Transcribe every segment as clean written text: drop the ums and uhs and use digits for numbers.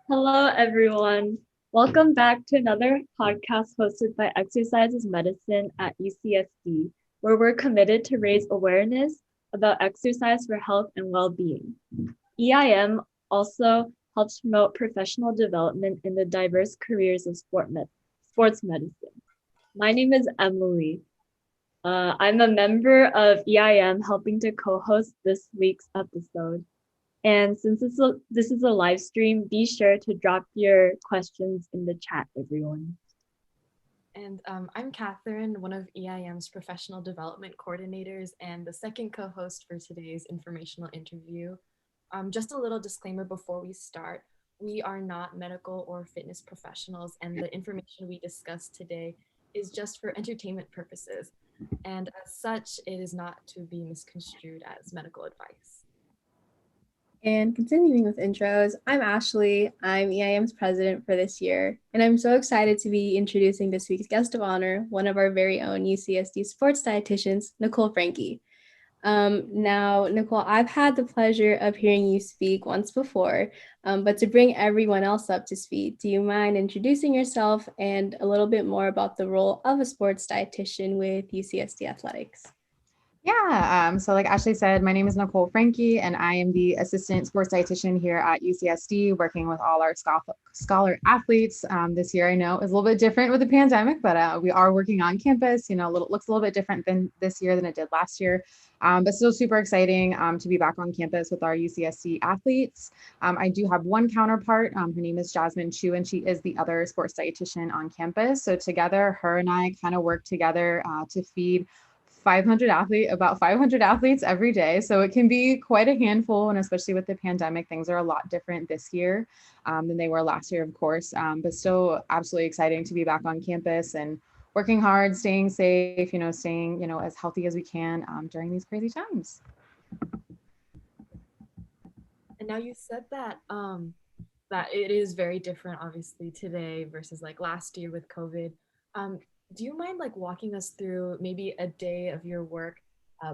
Hello, everyone. Welcome back to another podcast hosted by Exercises Medicine at UCSD, where we're committed to raise awareness about exercise for health and well-being. EIM also helps promote professional development in the diverse careers of sports medicine. My name is Emily. I'm a member of EIM helping to co-host this week's episode. And since this is a live stream, be sure to drop your questions in the chat, everyone. And I'm Catherine, one of EIM's professional development coordinators and the second co-host for today's informational interview. Just a little disclaimer before we start. We are not medical or fitness professionals, and the information we discuss today is just for entertainment purposes. And as such, it is not to be misconstrued as medical advice. And continuing with intros, I'm Ashley. I'm EIM's president for this year, and I'm so excited to be introducing this week's guest of honor, one of our very own UCSD sports dietitians, Nicole Franqui. Now, Nicole, I've had the pleasure of hearing you speak once before, but to bring everyone else up to speed, do you mind introducing yourself and a little bit more about the role of a sports dietitian with UCSD Athletics? Yeah, so like Ashley said, my name is Nicole Franqui, and I am the assistant sports dietitian here at UCSD, working with all our scholar athletes. This year, I know is a little bit different with the pandemic, but we are working on campus. Looks a little bit different than this year than it did last year, but still super exciting to be back on campus with our UCSD athletes. I do have one counterpart. Her name is Jasmine Chu, and she is the other sports dietitian on campus. So together, her and I kind of work together to feed about 500 athletes every day. So it can be quite a handful. And especially with the pandemic, things are a lot different this year than they were last year, of course, but still absolutely exciting to be back on campus and working hard, staying safe, staying, as healthy as we can during these crazy times. And now you said that that it is very different, obviously, today versus like last year with COVID. Do you mind like walking us through maybe a day of your work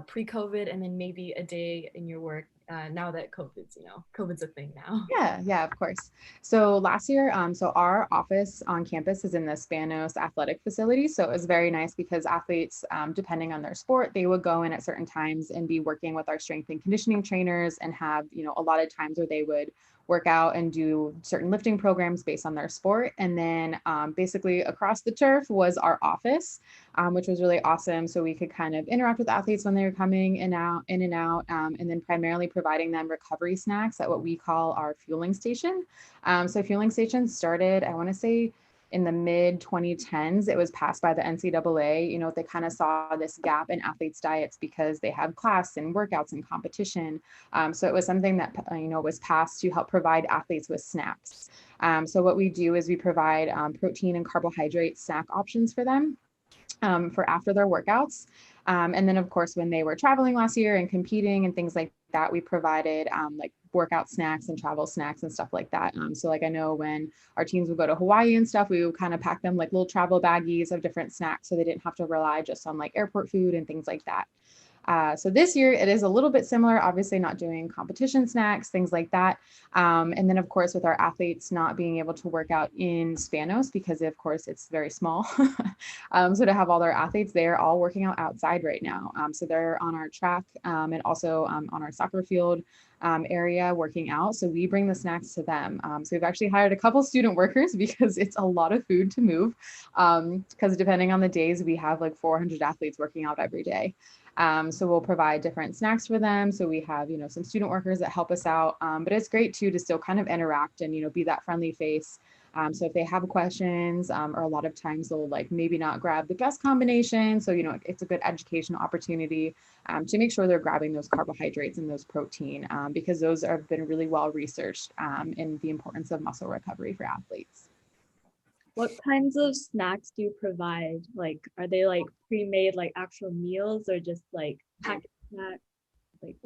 pre-COVID and then maybe a day in your work now that COVID's a thing now? Yeah, of course. So last year, so our office on campus is in the Spanos athletic facility. So it was very nice because athletes, depending on their sport, they would go in at certain times and be working with our strength and conditioning trainers and have, a lot of times where they would work out and do certain lifting programs based on their sport. And then basically across the turf was our office, which was really awesome. So we could kind of interact with athletes when they were coming in and out, and then primarily providing them recovery snacks at what we call our fueling station. So fueling stations started, I want to say, in the mid 2010s. It was passed by the NCAA. They kind of saw this gap in athletes' diets because they have class and workouts and competition. So it was something that, was passed to help provide athletes with snacks. So what we do is we provide protein and carbohydrate snack options for them for after their workouts. And then, of course, when they were traveling last year and competing and things like that, we provided like workout snacks and travel snacks and stuff like that. So like I know when our teams would go to Hawaii and stuff, we would kind of pack them like little travel baggies of different snacks so they didn't have to rely just on like airport food and things like that. So this year it is a little bit similar, obviously not doing competition snacks, things like that. And then of course, with our athletes not being able to work out in Spanos because of course it's very small. So to have all their athletes, they're all working out outside right now. So they're on our track and also on our soccer field area working out. So we bring the snacks to them. So we've actually hired a couple student workers because it's a lot of food to move. Because depending on the days, we have like 400 athletes working out every day. So we'll provide different snacks for them. So we have, some student workers that help us out. But it's great too to still kind of interact and, be that friendly face. So if they have questions, or a lot of times they'll like maybe not grab the best combination. So, it's a good educational opportunity to make sure they're grabbing those carbohydrates and those protein because those have been really well researched in the importance of muscle recovery for athletes. What kinds of snacks do you provide? Like, are they like pre-made like actual meals or just like packaged snacks? Like,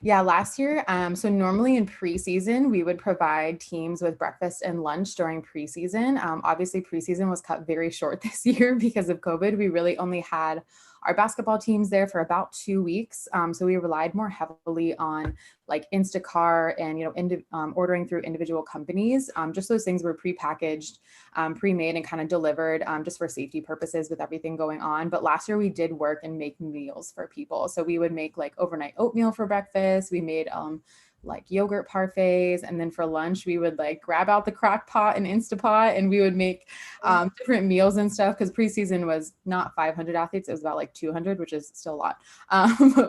Yeah, last year, so normally in preseason, we would provide teams with breakfast and lunch during preseason. Obviously, preseason was cut very short this year because of COVID. We really only had our basketball teams there for about 2 weeks. So we relied more heavily on like Instacart and, ordering through individual companies. Just those things were prepackaged, pre-made and kind of delivered just for safety purposes with everything going on. But last year we did work and make meals for people. So we would make like overnight oatmeal for breakfast. We made like yogurt parfaits. And then for lunch, we would like grab out the crock pot and Instapot and we would make different meals and stuff because preseason was not 500 athletes. It was about like 200, which is still a lot.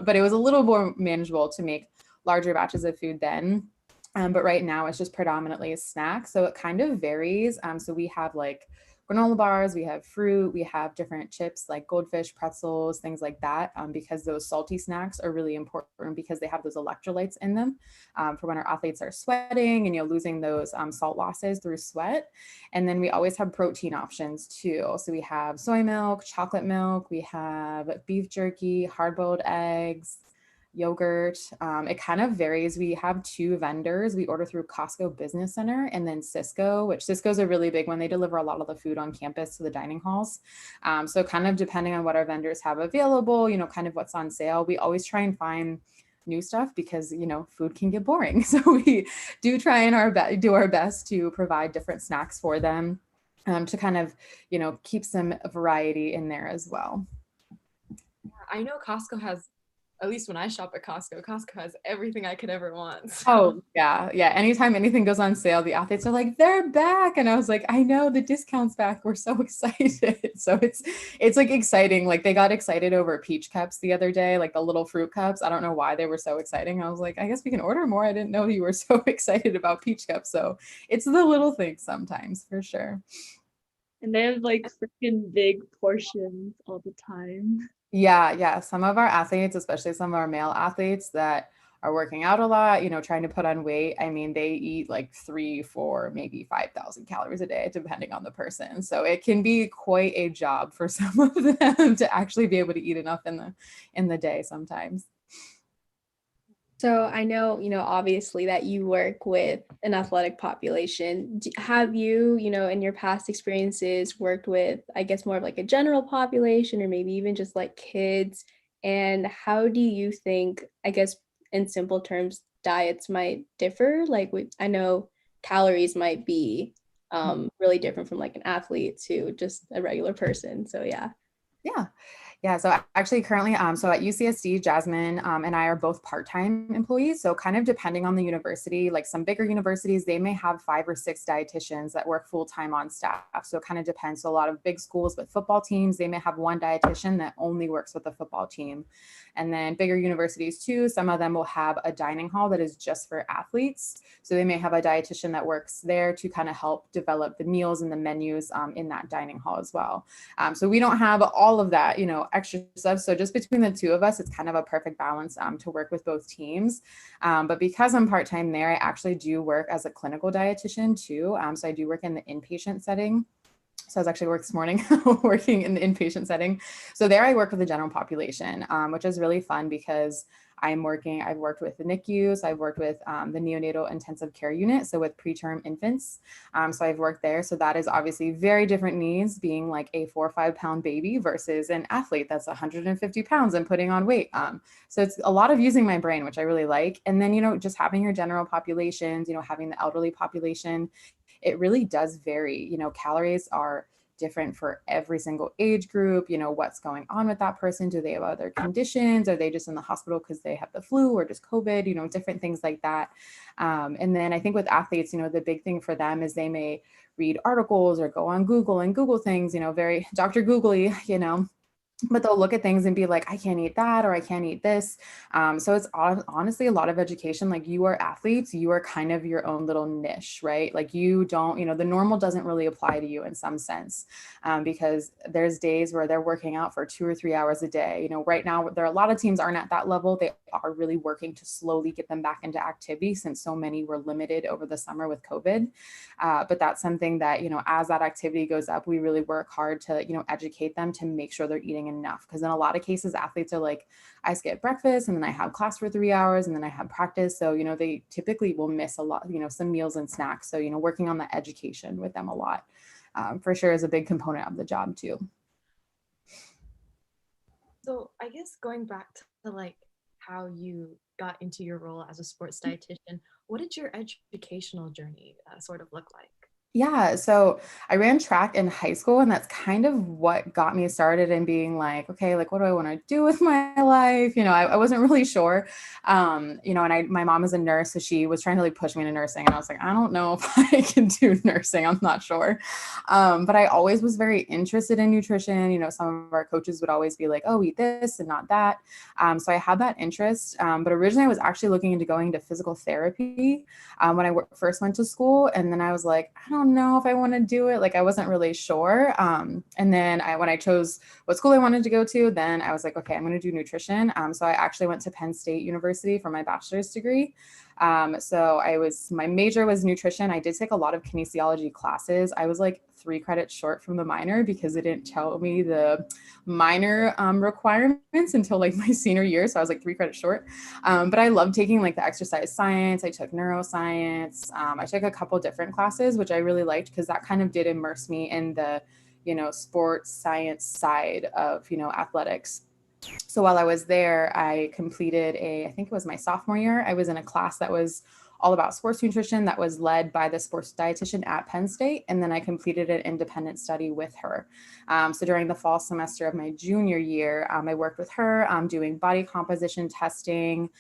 But it was a little more manageable to make larger batches of food then. But right now it's just predominantly a snack. So it kind of varies. So we have like granola bars, we have fruit, we have different chips like goldfish, pretzels, things like that, because those salty snacks are really important because they have those electrolytes in them for when our athletes are sweating and losing those salt losses through sweat. And then we always have protein options too. So we have soy milk, chocolate milk, we have beef jerky, hard-boiled eggs, yogurt. It kind of varies. We have 2 vendors. We order through Costco Business Center and then Cisco, which Cisco's a really big one. They deliver a lot of the food on campus to the dining halls. So kind of depending on what our vendors have available, kind of what's on sale, we always try and find new stuff because, food can get boring. So we do try and do our best to provide different snacks for them to kind of, keep some variety in there as well. I know Costco has, at least when I shop at Costco has everything I could ever want. So. Oh, yeah. Anytime anything goes on sale, the athletes are like, they're back. And I was like, I know the discount's back. We're so excited. So it's like exciting. Like they got excited over peach cups the other day, like the little fruit cups. I don't know why they were so exciting. I was like, I guess we can order more. I didn't know you were so excited about peach cups. So it's the little things sometimes for sure. And they have like freaking big portions all the time. Yeah. Some of our athletes, especially some of our male athletes that are working out a lot, trying to put on weight. I mean, they eat like 3, 4, maybe 5,000 calories a day, depending on the person. So it can be quite a job for some of them to actually be able to eat enough in the day sometimes. So I know, obviously that you work with an athletic population. Have you, in your past experiences worked with, I guess, more of like a general population or maybe even just like kids? And how do you think, I guess, in simple terms, diets might differ? Like I know calories might be really different from like an athlete to just a regular person. So yeah. Yeah. So actually currently, so at UCSD, Jasmine and I are both part-time employees. So kind of depending on the university, like some bigger universities, they may have 5 or 6 dietitians that work full-time on staff. So it kind of depends. So a lot of big schools with football teams, they may have one dietitian that only works with the football team. And then bigger universities too, some of them will have a dining hall that is just for athletes. So they may have a dietitian that works there to kind of help develop the meals and the menus in that dining hall as well. So we don't have all of that, extra stuff. So just between the 2 of us, it's kind of a perfect balance to work with both teams. But because I'm part-time there, I actually do work as a clinical dietitian too. So I do work in the inpatient setting. So I was actually this morning working in the inpatient setting. So there I work with the general population, which is really fun because I've worked with the NICUs, I've worked with the neonatal intensive care unit, so with preterm infants. So I've worked there. So that is obviously very different needs, being like a 4 or 5 pound baby versus an athlete that's 150 pounds and putting on weight. So it's a lot of using my brain, which I really like. And then, just having your general populations, having the elderly population, it really does vary. Calories are different for every single age group. What's going on with that person? Do they have other conditions? Are they just in the hospital because they have the flu or just COVID? Different things like that. And then I think with athletes, the big thing for them is they may read articles or go on Google and Google things, very Dr. Googly, but they'll look at things and be like, I can't eat that, or I can't eat this. So it's honestly a lot of education. Like you are athletes, you are kind of your own little niche, right? Like you don't, the normal doesn't really apply to you in some sense, because there's days where they're working out for 2 or 3 hours a day. Right now, there are a lot of teams aren't at that level. They are really working to slowly get them back into activity since so many were limited over the summer with COVID. But that's something that, as that activity goes up, we really work hard to, educate them to make sure they're eating enough. Because in a lot of cases, athletes are like, I skip breakfast and then I have class for 3 hours and then I have practice. So, they typically will miss a lot, some meals and snacks. So, working on the education with them a lot for sure is a big component of the job too. So I guess going back to like how you got into your role as a sports dietitian, what did your educational journey sort of look like? Yeah, so I ran track in high school, and that's kind of what got me started in being like, okay, like, what do I want to do with my life? I wasn't really sure. And my mom is a nurse, so she was trying to like push me into nursing, and I was like, I don't know if I can do nursing. I'm not sure. But I always was very interested in nutrition. Some of our coaches would always be like, oh, eat this and not that. So I had that interest. But originally I was actually looking into going to physical therapy when I first went to school. And then I was like, I don't know if I want to do it. Like, I wasn't really sure. And then when I chose what school I wanted to go to, then I was like, okay, I'm going to do nutrition. So I actually went to Penn State University for my bachelor's degree. So my major was nutrition. I did take a lot of kinesiology classes. I was like 3 credits short from the minor because it didn't tell me the minor requirements until like my senior year. So I was like 3 credits short. But I loved taking like the exercise science. I took neuroscience. I took a couple different classes, which I really liked because that kind of did immerse me in the, sports science side of, athletics. So while I was there, I completed I think it was my sophomore year, I was in a class that was all about sports nutrition that was led by the sports dietitian at Penn State. And then I completed an independent study with her. So during the fall semester of my junior year, I worked with her doing body composition testing,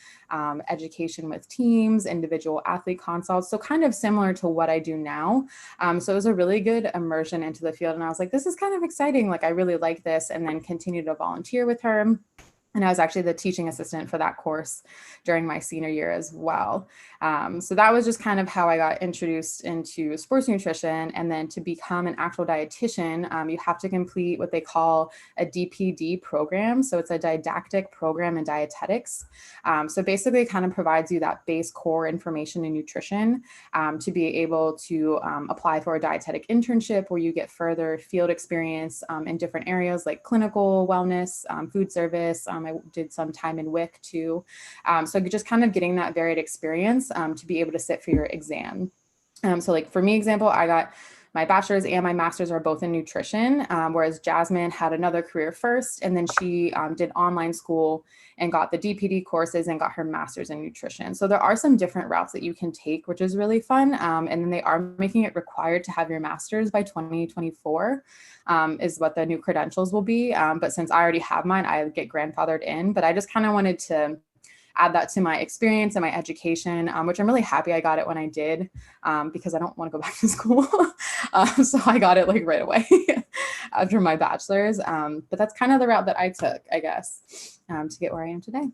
education with teams, individual athlete consults. So kind of similar to what I do now. So it was a really good immersion into the field. And I was like, this is kind of exciting. Like, I really like this. And then continued to volunteer with her. And I was actually the teaching assistant for that course during my senior year as well. So that was just kind of how I got introduced into sports nutrition. And then to become an actual dietitian, you have to complete what they call a DPD program. So it's a didactic program in dietetics. So basically it kind of provides you that base core information in nutrition to be able to apply for a dietetic internship where you get further field experience in different areas like clinical wellness, food service. I did some time in WIC too. So just kind of getting that varied experience to be able to sit for your exam. So like for me, example, I got my bachelor's and my master's are both in nutrition, whereas Jasmine had another career first, and then she did online school and got the DPD courses and got her master's in nutrition. So there are some different routes that you can take, which is really fun. And then they are making it required to have your master's by 2024 is what the new credentials will be. But since I already have mine, I get grandfathered in, but I just kind of wanted to add that to my experience and my education, which I'm really happy I got it when I did, because I don't want to go back to school. So I got it like right away after my bachelor's. But that's kind of the route that I took, I guess, to get where I am today.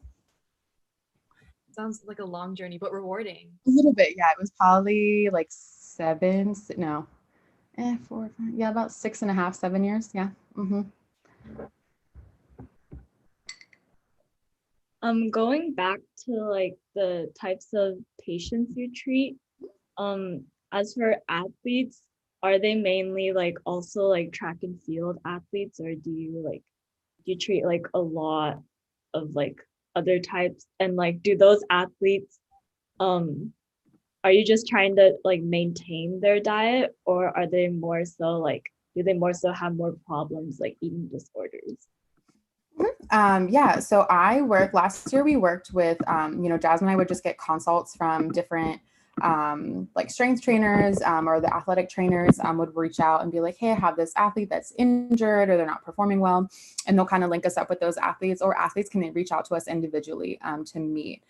Sounds like a long journey, but rewarding. A little bit, yeah. It was probably like 4, about 6.5, 7 years. Yeah. Mm-hmm. Going back to like the types of patients you treat, as for athletes, are they mainly like also like track and field athletes, or do you treat like a lot of like other types? And like, do those athletes, are you just trying to like maintain their diet, or are they more so like, do they more so have more problems like eating disorders? Yeah, so last year we worked with, Jasmine and I would just get consults from different like strength trainers or the athletic trainers would reach out and be like, hey, I have this athlete that's injured or they're not performing well. And they'll kind of link us up with those athletes, or athletes can reach out to us individually to meet.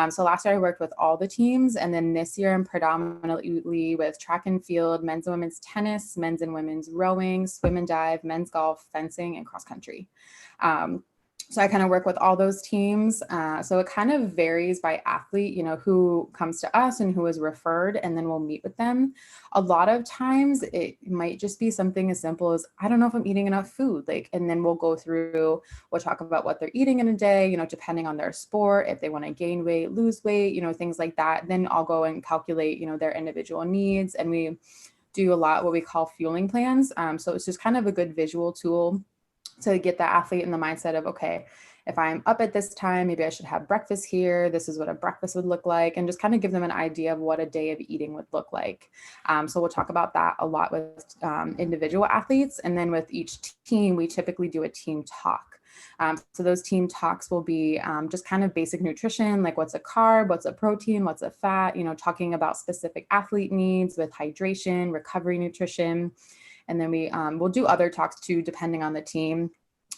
So last year I worked with all the teams. And then this year I'm predominantly with track and field, men's and women's tennis, men's and women's rowing, swim and dive, men's golf, fencing, and cross country. So I kind of work with all those teams. So it kind of varies by athlete, who comes to us and who is referred, and then we'll meet with them. A lot of times it might just be something as simple as, I don't know if I'm eating enough food, and then we'll talk about what they're eating in a day, depending on their sport, if they want to gain weight, lose weight, things like that. Then I'll go and calculate, their individual needs. And we do a lot what we call fueling plans. So it's just kind of a good visual tool to get the athlete in the mindset of, okay, if I'm up at this time, maybe I should have breakfast here. This is what a breakfast would look like, and just kind of give them an idea of what a day of eating would look like. So we'll talk about that a lot with individual athletes. And then with each team, we typically do a team talk. So those team talks will be just kind of basic nutrition, like what's a carb, what's a protein, what's a fat, talking about specific athlete needs with hydration, recovery nutrition. And then we'll do other talks too, depending on the team.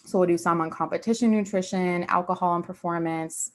So we'll do some on competition nutrition, alcohol and performance,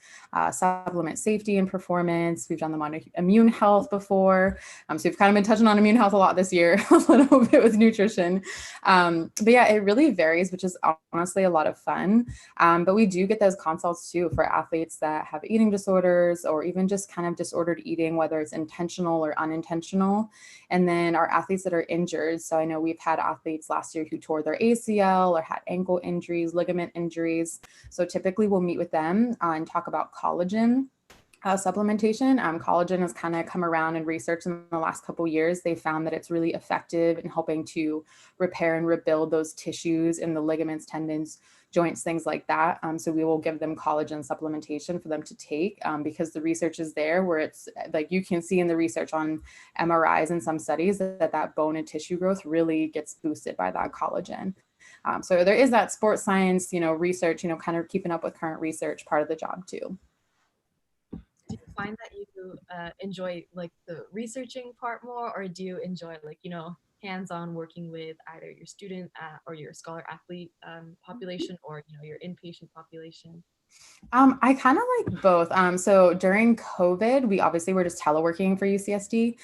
supplement safety and performance. We've done them on immune health before. So we've kind of been touching on immune health a lot this year, a little bit with nutrition. But yeah, it really varies, which is honestly a lot of fun. But we do get those consults too for athletes that have eating disorders or even just kind of disordered eating, whether it's intentional or unintentional. And then our athletes that are injured. So I know we've had athletes last year who tore their ACL or had ankle injuries, ligament injuries. So typically we'll meet with them and talk about collagen supplementation. Collagen has kind of come around in research in the last couple of years. They found that it's really effective in helping to repair and rebuild those tissues in the ligaments, tendons, joints, things like that. So we will give them collagen supplementation for them to take because the research is there where it's like you can see in the research on MRIs and some studies that bone and tissue growth really gets boosted by that collagen. So there is that sports science, research, kind of keeping up with current research part of the job too. Do you find that you enjoy like the researching part more, or do you enjoy hands-on working with either your student or your scholar athlete population, or your inpatient population? I kind of like both. So during COVID, we obviously were just teleworking for UCSD.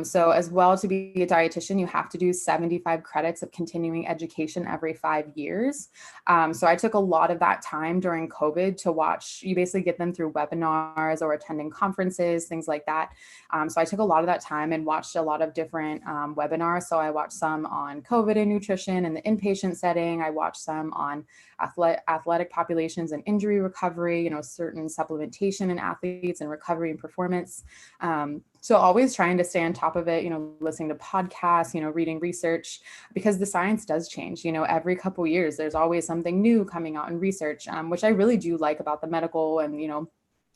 So as well, to be a dietitian, you have to do 75 credits of continuing education every 5 years. So I took a lot of that time during COVID to watch, you basically get them through webinars or attending conferences, things like that. So I took a lot of that time and watched a lot of different webinars. So I watched some on COVID and nutrition in the inpatient setting. I watched some on athletic populations and injury recovery, certain supplementation in athletes and recovery and performance. So always trying to stay on top of it, listening to podcasts, reading research, because the science does change, every couple of years, there's always something new coming out in research, which I really do like about the medical and,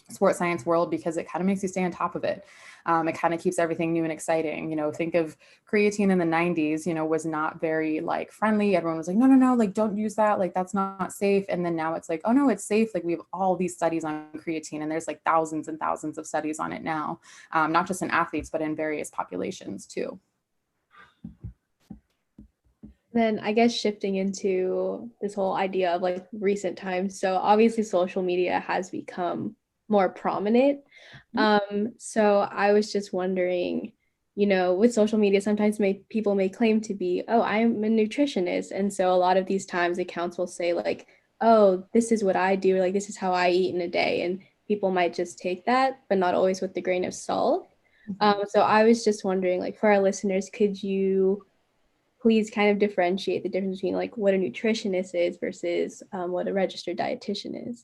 sports science world, because it kind of makes you stay on top of it. It kind of keeps everything new and exciting. Think of creatine in the 90s, was not very friendly. Everyone was like, no, don't use that. That's not safe. And then now it's like, oh no, it's safe. We have all these studies on creatine, and there's thousands and thousands of studies on it now, not just in athletes, but in various populations too. Then I guess shifting into this whole idea of recent times. So obviously social media has become more prominent. So I was just wondering, with social media, sometimes people may claim to be, oh, I'm a nutritionist. And so a lot of these times accounts will say oh, this is what I do. This is how I eat in a day. And people might just take that, but not always with a grain of salt. So I was just wondering, for our listeners, could you please kind of differentiate the difference between what a nutritionist is versus what a registered dietitian is?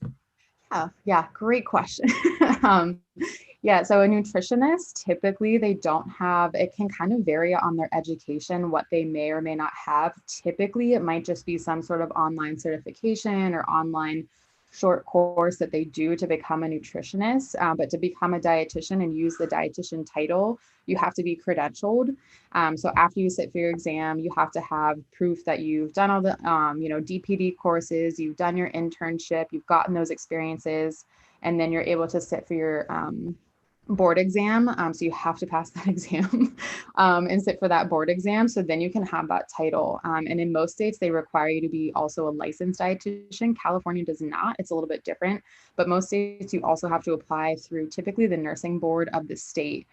Yeah, great question. So a nutritionist, typically they don't have, it can kind of vary on their education, what they may or may not have. Typically, it might just be some sort of online certification or online short course that they do to become a nutritionist. But to become a dietitian and use the dietitian title, you have to be credentialed. So after you sit for your exam, you have to have proof that you've done all the, DPD courses, you've done your internship, you've gotten those experiences, and then you're able to sit for your board exam. So you have to pass that exam and sit for that board exam. So then you can have that title. And in most states, they require you to be also a licensed dietitian. California does not. It's a little bit different, but most states you also have to apply through typically the nursing board of the state.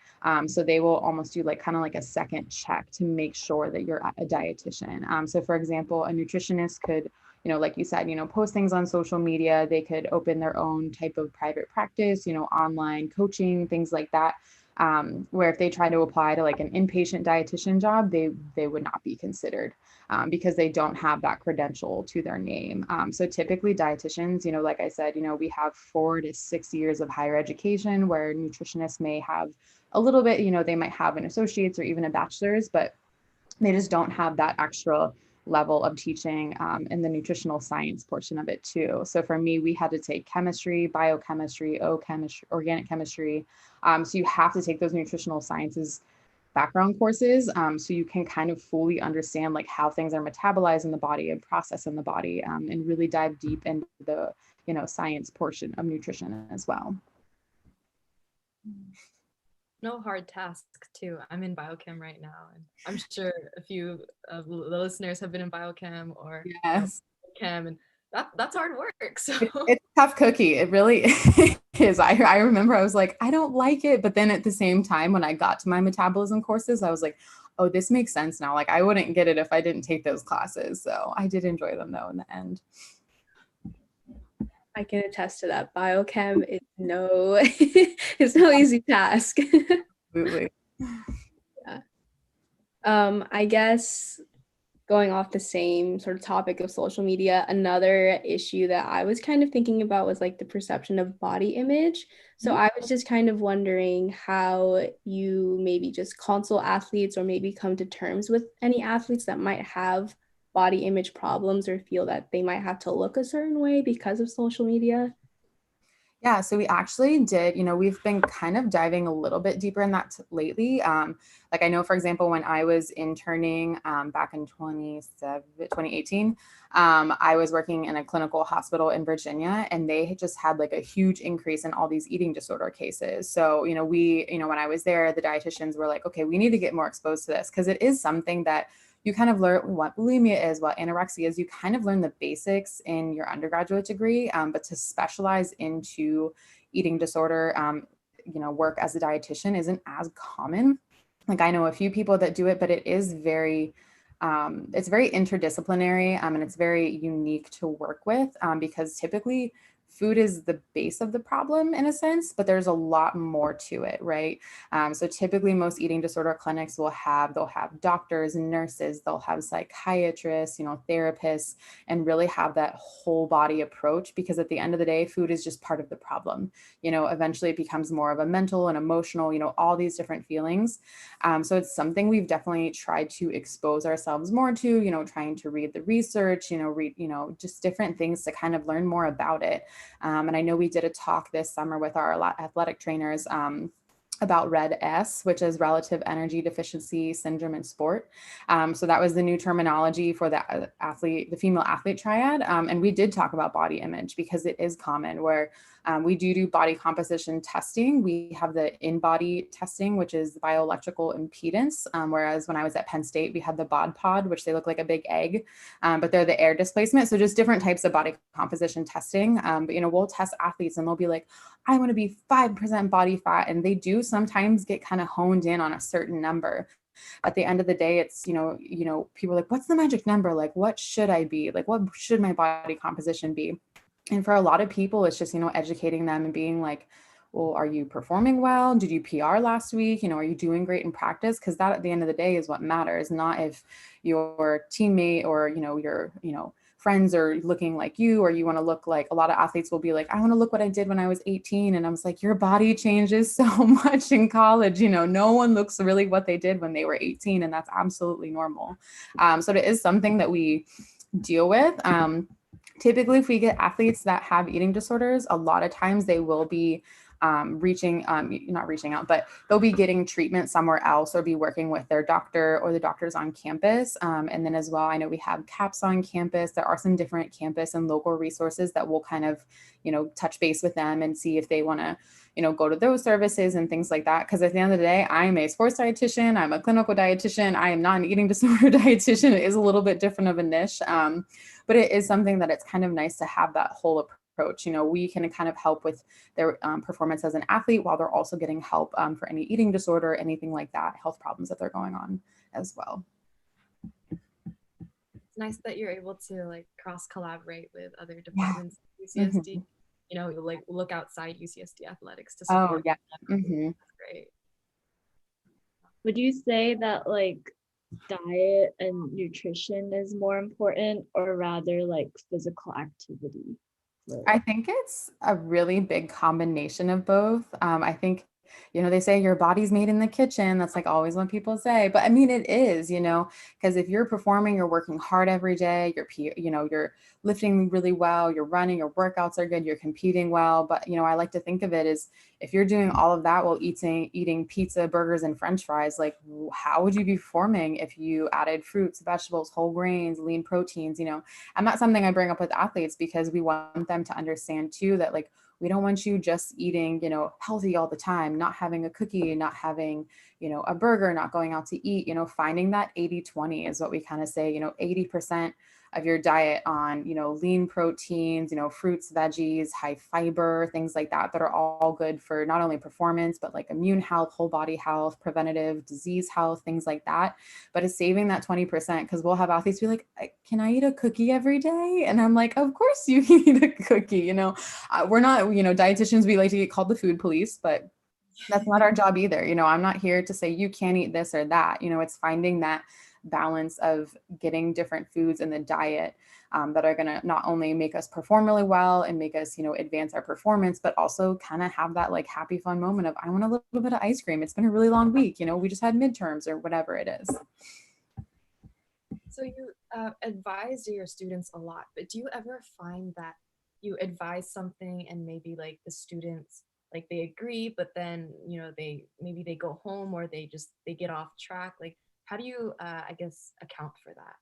So they will almost do kind of a second check to make sure that you're a dietitian. So for example, a nutritionist could, like you said, post things on social media. They could open their own type of private practice, online coaching, things like that. Where if they try to apply to an inpatient dietitian job, they would not be considered because they don't have that credential to their name. So typically dietitians, like I said, we have 4 to 6 years of higher education, where nutritionists may have a little bit, they might have an associate's or even a bachelor's, but they just don't have that extra level of teaching in the nutritional science portion of it too. So for me, we had to take chemistry, biochemistry, chemistry, organic chemistry. So you have to take those nutritional sciences background courses so you can kind of fully understand like how things are metabolized in the body and processed in the body, and really dive deep into the science portion of nutrition as well. No hard task too. I'm in biochem right now, and I'm sure a few of the listeners have been in biochem or Yes. chem, and that's hard work. So it's a tough cookie. It really is. I remember I was like, I don't like it, but then at the same time, when I got to my metabolism courses, I was like, oh, this makes sense now. Like I wouldn't get it if I didn't take those classes. So I did enjoy them though in the end. I can attest to that. Biochem is it's no easy task. Absolutely. Yeah. I guess going off the same sort of topic of social media, another issue that I was kind of thinking about was like the perception of body image. So I was just kind of wondering how you maybe just consult athletes or maybe come to terms with any athletes that might have body image problems or feel that they might have to look a certain way because of social media. Yeah, so we actually did, we've been kind of diving a little bit deeper in that lately. Like I know, for example, when I was interning back in 2018, I was working in a clinical hospital in Virginia, and they had just had like a huge increase in all these eating disorder cases. So, when I was there, the dietitians were like, okay, we need to get more exposed to this because it is something that you kind of learn what bulimia is, what anorexia is. You kind of learn the basics in your undergraduate degree, but to specialize into eating disorder, work as a dietitian isn't as common. Like I know a few people that do it, but it is it's very interdisciplinary, and it's very unique to work with because typically food is the base of the problem in a sense, but there's a lot more to it, right? So typically most eating disorder clinics they'll have doctors and nurses, they'll have psychiatrists, therapists, and really have that whole body approach because at the end of the day, food is just part of the problem. Eventually it becomes more of a mental and emotional, all these different feelings. So it's something we've definitely tried to expose ourselves more to, trying to read the research, read, just different things to kind of learn more about it. And I know we did a talk this summer with our athletic trainers about RED-S, which is relative energy deficiency syndrome in sport. So that was the new terminology for the female athlete triad. And we did talk about body image because it is common where we do body composition testing. We have the in-body testing, which is bioelectrical impedance. Whereas when I was at Penn State, we had the bod pod, which they look like a big egg, but they're the air displacement. So just different types of body composition testing. But, we'll test athletes and they'll be like, I want to be 5% body fat. And they do sometimes get kind of honed in on a certain number. At the end of the day, it's, people are like, what's the magic number? Like, what should I be? Like, what should my body composition be? And for a lot of people, it's just, educating them and being like, well, are you performing well? Did you PR last week? Are you doing great in practice? Because that at the end of the day is what matters, not if your teammate or, your, friends are looking like you, or you want to look like a lot of athletes will be like, I want to look what I did when I was 18. And I was like, your body changes so much in college. No one looks really what they did when they were 18, and that's absolutely normal. So it is something that we deal with. Typically, if we get athletes that have eating disorders, a lot of times they will be not reaching out, but they'll be getting treatment somewhere else or be working with their doctor or the doctors on campus. And then as well, I know we have CAPS on campus. There are some different campus and local resources that will kind of, touch base with them and see if they want to, go to those services and things like that. Because at the end of the day, I'm a sports dietitian, I'm a clinical dietitian, I am not an eating disorder dietitian. It is a little bit different of a niche, but it is something that it's kind of nice to have that whole approach. We can kind of help with their performance as an athlete while they're also getting help for any eating disorder, anything like that, health problems that they're going on as well. It's nice that you're able to like cross collaborate with other departments at UCSD. You like look outside UCSD athletics to support. Oh yeah. Mm-hmm. That's great. Would you say that like diet and nutrition is more important, or rather like physical activity? I think it's a really big combination of both. I think they say your body's made in the kitchen. That's like always what people say. But I mean, it is, because if you're performing, you're working hard every day, you're lifting really well, you're running, your workouts are good, you're competing well. But, I like to think of it as if you're doing all of that while eating pizza, burgers, and French fries, like how would you be performing if you added fruits, vegetables, whole grains, lean proteins, And that's something I bring up with athletes because we want them to understand too that like we don't want you just eating, healthy all the time, not having a cookie, not having, a burger, not going out to eat, finding that 80-20 is what we kind of say, 80% of your diet on, lean proteins, fruits, veggies, high fiber, things like that, that are all good for not only performance, but like immune health, whole body health, preventative disease health, things like that. But it's saving that 20% because we'll have athletes be like, can I eat a cookie every day? And I'm like, of course you can eat a cookie, we're not, dietitians, we like to get called the food police, but that's not our job either. I'm not here to say you can't eat this or that. It's finding that balance of getting different foods in the diet that are going to not only make us perform really well and make us, advance our performance, but also kind of have that like happy, fun moment of I want a little bit of ice cream. It's been a really long week. We just had midterms or whatever it is. So you advise your students a lot, but do you ever find that you advise something and maybe like the students like they agree, but then they go home or they get off track? Like how do you I guess account for that?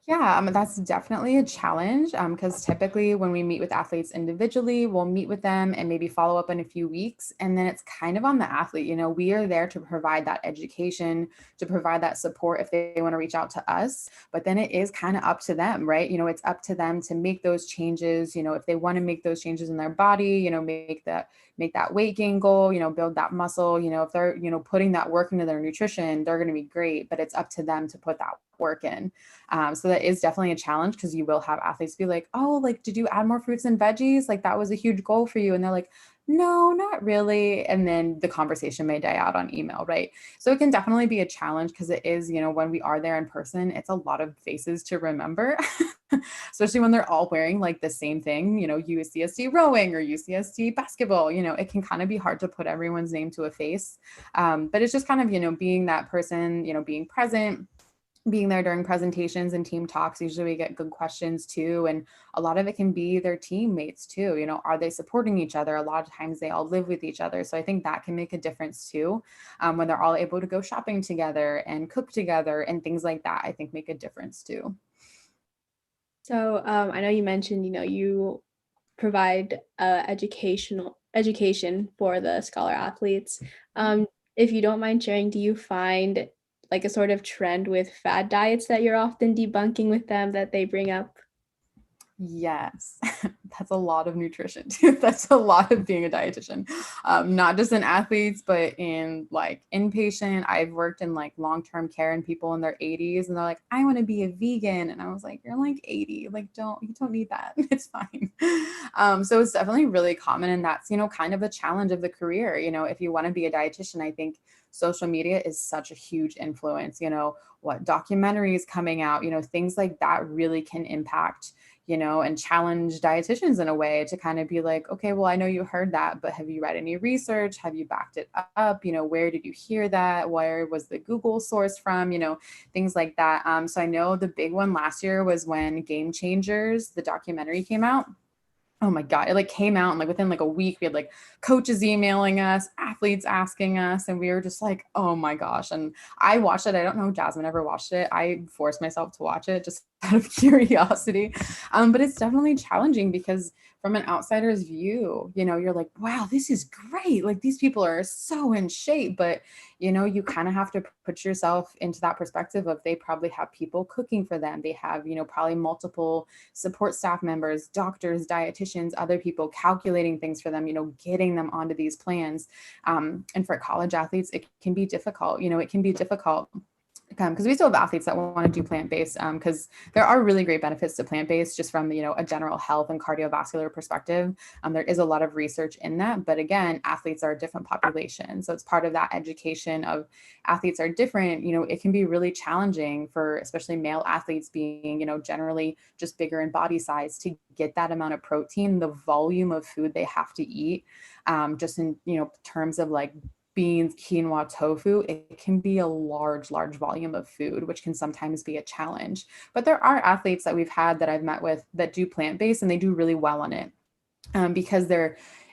Yeah, that's definitely a challenge because typically when we meet with athletes individually, we'll meet with them and maybe follow up in a few weeks. And then it's kind of on the athlete. We are there to provide that education, to provide that support if they want to reach out to us. But then it is kind of up to them, right? It's up to them to make those changes. If they want to make those changes in their body, make that weight gain goal, build that muscle, if they're, putting that work into their nutrition, they're going to be great, but it's up to them to put that work in. So that is definitely a challenge because you will have athletes be like, oh, like, did you add more fruits and veggies? Like that was a huge goal for you. And they're like, no, not really. And then the conversation may die out on email, right? So it can definitely be a challenge because it is, when we are there in person, it's a lot of faces to remember, especially when they're all wearing like the same thing, UCSD rowing or UCSD basketball, it can kind of be hard to put everyone's name to a face. But it's just kind of, being that person, being present, being there during presentations and team talks. Usually we get good questions too. And a lot of it can be their teammates too. Are they supporting each other? A lot of times they all live with each other. So I think that can make a difference too. When they're all able to go shopping together and cook together and things like that, I think make a difference too. So I know you mentioned, you provide education for the scholar athletes. If you don't mind sharing, do you find like a sort of trend with fad diets that you're often debunking with them that they bring up? Yes, that's a lot of nutrition too. That's a lot of being a dietitian, not just in athletes, but in like inpatient. I've worked in like long-term care and people in their 80s and they're like, I want to be a vegan. And I was like, you're like 80, like you don't need that. It's fine. So it's definitely really common. And that's, kind of a challenge of the career. If you want to be a dietitian, I think social media is such a huge influence, what documentaries coming out, things like that really can impact and challenge dietitians in a way to kind of be like, okay, well, I know you heard that, but have you read any research? Have you backed it up? Where did you hear that? Where was the Google source from? Things like that. So I know the big one last year was when Game Changers, the documentary came out. Oh my God, it like came out and like within like a week, we had like coaches emailing us, athletes asking us, and we were just like, oh my gosh. And I watched it. I don't know if Jasmine ever watched it. I forced myself to watch it just out of curiosity. But it's definitely challenging because from an outsider's view, you're like, wow, this is great. Like these people are so in shape, but you kind of have to put yourself into that perspective of they probably have people cooking for them. They have, probably multiple support staff members, doctors, dietitians, other people calculating things for them, getting them onto these plans. And for college athletes, it can be difficult. It can be difficult because we still have athletes that want to do plant-based, because there are really great benefits to plant-based just from, a general health and cardiovascular perspective. There is a lot of research in that, but again, athletes are a different population. So it's part of that education of athletes are different. It can be really challenging for especially male athletes being, generally just bigger in body size to get that amount of protein, the volume of food they have to eat, just in, terms of like beans, quinoa, tofu, it can be a large volume of food, which can sometimes be a challenge. But there are athletes that we've had that I've met with that do plant-based and they do really well on it, because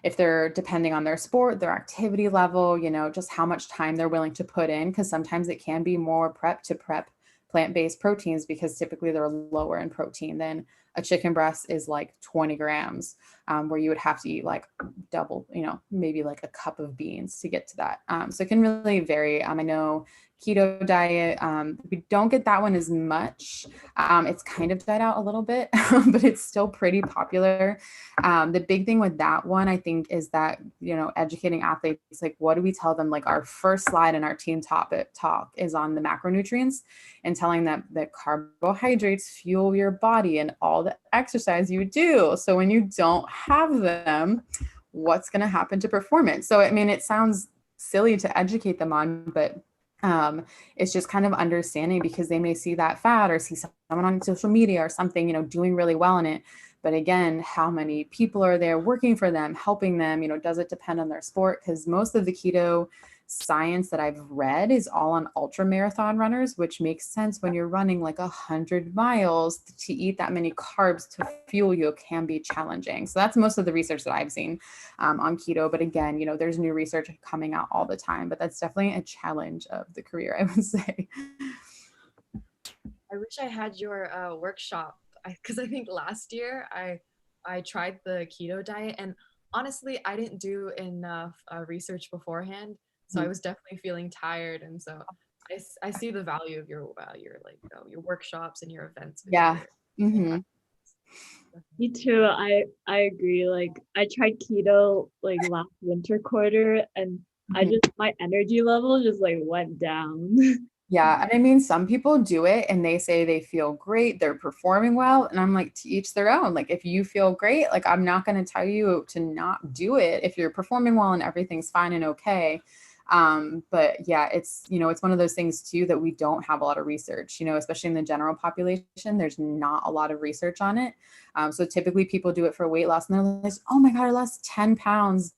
if they're depending on their sport, their activity level, just how much time they're willing to put in, because sometimes it can be more prep plant-based proteins because typically they're lower in protein than a chicken breast is like 20 grams, where you would have to eat like double, maybe like a cup of beans to get to that. So it can really vary. I know keto diet, we don't get that one as much. It's kind of died out a little bit, but it's still pretty popular. The big thing with that one, I think, is that, educating athletes, like, what do we tell them? Like, our first slide in our team talk is on the macronutrients and telling them that carbohydrates fuel your body and all the exercise you do. So when you don't have them, what's going to happen to performance? So, it sounds silly to educate them on, but it's just kind of understanding, because they may see that fad or see someone on social media or something, doing really well in it. But again, how many people are there working for them, helping them? Does it depend on their sport? Because most of the keto science that I've read is all on ultra marathon runners, which makes sense. When you're running like 100 miles, to eat that many carbs to fuel you can be challenging. So that's most of the research that I've seen on keto. But again, there's new research coming out all the time, but that's definitely a challenge of the career, I would say. I wish I had your workshop, because I think last year I tried the keto diet, and honestly, I didn't do enough research beforehand, so I was definitely feeling tired, and so I see the value of your your workshops and your events. Yeah. Mm-hmm. Me too. I agree. Like, I tried keto like last winter quarter, and my energy level just like went down. Yeah. And some people do it and they say they feel great, they're performing well. And I'm like, to each their own. Like, if you feel great, like, I'm not going to tell you to not do it if you're performing well and everything's fine and okay. But yeah, it's one of those things too that we don't have a lot of research, especially in the general population. There's not a lot of research on it. So typically people do it for weight loss and they're like, oh my God, I lost 10 pounds.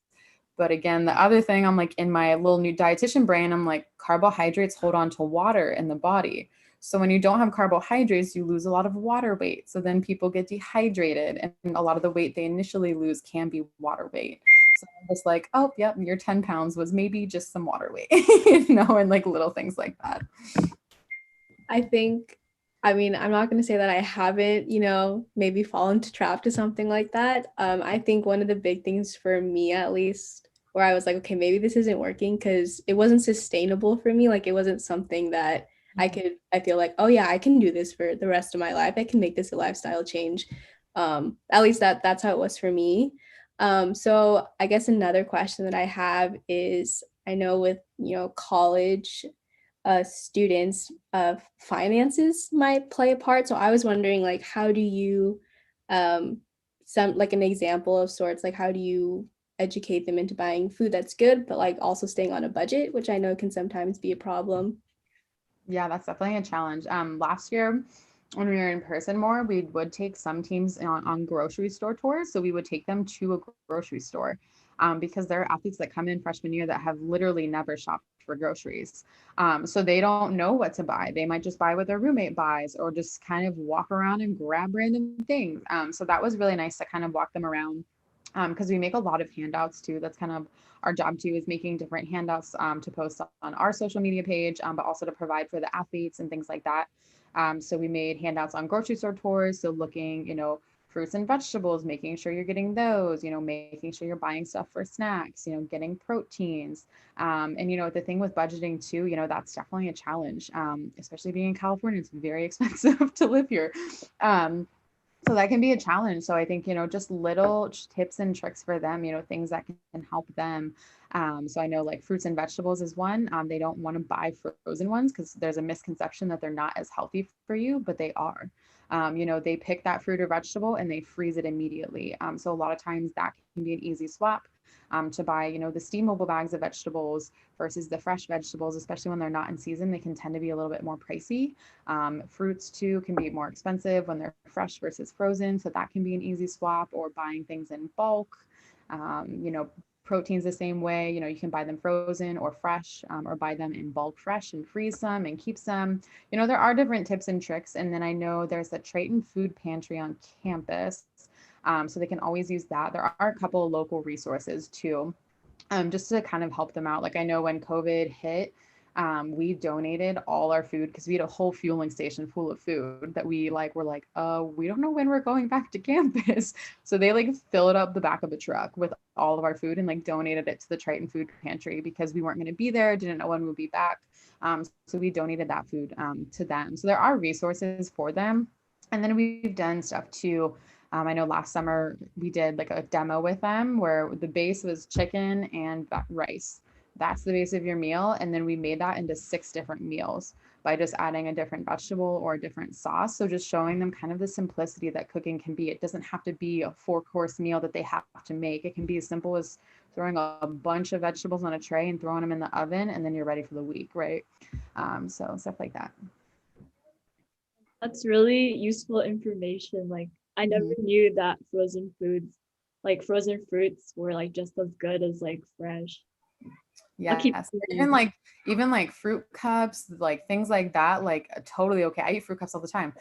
But again, the other thing, I'm like, in my little new dietitian brain, I'm like, carbohydrates hold on to water in the body. So when you don't have carbohydrates, you lose a lot of water weight. So then people get dehydrated, and a lot of the weight they initially lose can be water weight. So I'm just like, oh, yep, your 10 pounds was maybe just some water weight, and like little things like that. I think, I'm not going to say that I haven't, maybe fallen trapped to something like that. I think one of the big things for me, at least, where I was like, okay, maybe this isn't working, because it wasn't sustainable for me. Like, it wasn't something that I feel like, oh yeah, I can do this for the rest of my life. I can make this a lifestyle change. At least that's how it was for me. So I guess another question that I have is, I know with, college students, finances might play a part. So I was wondering, like, how do you, some like an example of sorts, like, how do you educate them into buying food that's good, but like also staying on a budget, which I know can sometimes be a problem. Yeah, that's definitely a challenge. Last year, when we were in person more, we would take some teams on grocery store tours. So we would take them to a grocery store, because there are athletes that come in freshman year that have literally never shopped for groceries. So they don't know what to buy. They might just buy what their roommate buys, or just kind of walk around and grab random things. So that was really nice to kind of walk them around, because we make a lot of handouts too. That's kind of our job too, is making different handouts to post on our social media page, but also to provide for the athletes and things like that. So we made handouts on grocery store tours. So looking, fruits and vegetables, making sure you're getting those, making sure you're buying stuff for snacks, getting proteins. And, the thing with budgeting too, that's definitely a challenge, especially being in California. It's very expensive to live here. So that can be a challenge. So I think, just little tips and tricks for them, things that can help them. So I know like fruits and vegetables is one. They don't want to buy frozen ones because there's a misconception that they're not as healthy for you, but they are. They pick that fruit or vegetable and they freeze it immediately. So a lot of times that can be an easy swap to buy, the steamable bags of vegetables versus the fresh vegetables, especially when they're not in season. They can tend to be a little bit more pricey. Fruits too can be more expensive when they're fresh versus frozen. So that can be an easy swap, or buying things in bulk. Proteins the same way, you can buy them frozen or fresh, or buy them in bulk fresh and freeze them and keep some. There are different tips and tricks. And then I know there's the Triton Food Pantry on campus. So they can always use that. There are a couple of local resources too, just to kind of help them out. Like I know when COVID hit, we donated all our food because we had a whole fueling station full of food that we were like, we don't know when we're going back to campus. So they filled up the back of a truck with all of our food and donated it to the Triton Food Pantry because we weren't going to be there, didn't know when we'd be back. So we donated that food to them. So there are resources for them. And then we've done stuff too. I know last summer we did a demo with them where the base was chicken and rice. That's the base of your meal. And then we made that into 6 different meals by just adding a different vegetable or a different sauce. So just showing them kind of the simplicity that cooking can be. It doesn't have to be a 4-course meal that they have to make. It can be as simple as throwing a bunch of vegetables on a tray and throwing them in the oven, and then you're ready for the week, right? So stuff like that. That's really useful information. I never knew that frozen foods, frozen fruits were just as good as fresh. Yes. Even fruit cups, things like that, totally okay. I eat fruit cups all the time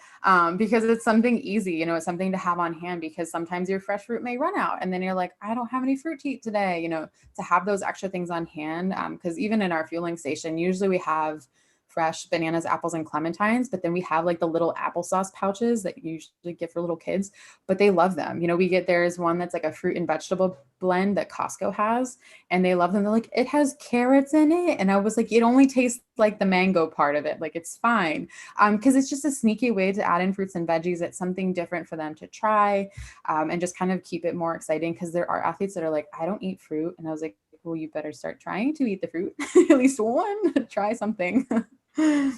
because it's something easy, it's something to have on hand, because sometimes your fresh fruit may run out and then you're like, I don't have any fruit to eat today, to have those extra things on hand. Because even in our fueling station, usually we have fresh bananas, apples, and clementines, but then we have the little applesauce pouches that you usually get for little kids, but they love them. There's one that's a fruit and vegetable blend that Costco has, and they love them. They're like, it has carrots in it. And I was like, it only tastes like the mango part of it. It's fine. Because it's just a sneaky way to add in fruits and veggies. It's something different for them to try, and just kind of keep it more exciting. Because there are athletes that are like, I don't eat fruit. And I was like, well, you better start trying to eat the fruit. At least one, try something. Going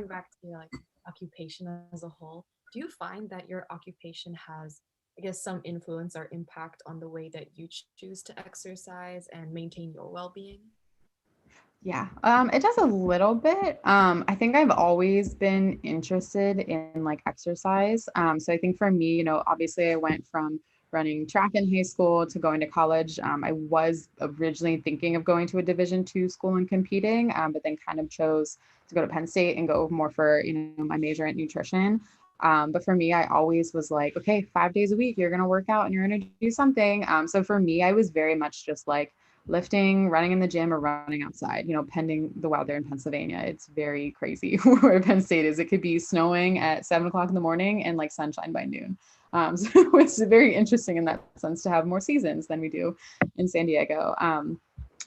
back to your occupation as a whole, do you find that your occupation has, I guess, some influence or impact on the way that you choose to exercise and maintain your well-being? Yeah, it does a little bit. I think I've always been interested in exercise. So I think for me, obviously I went from running track in high school to going to college. I was originally thinking of going to a Division II school and competing, but then kind of chose to go to Penn State and go more for, my major in nutrition. But for me, I always was like, okay, 5 days a week, you're going to work out and you're going to do something. So for me, I was very much just lifting, running in the gym, or running outside, pending the weather in Pennsylvania. It's very crazy where Penn State is. It could be snowing at 7 o'clock in the morning and sunshine by noon. So it's very interesting in that sense to have more seasons than we do in San Diego.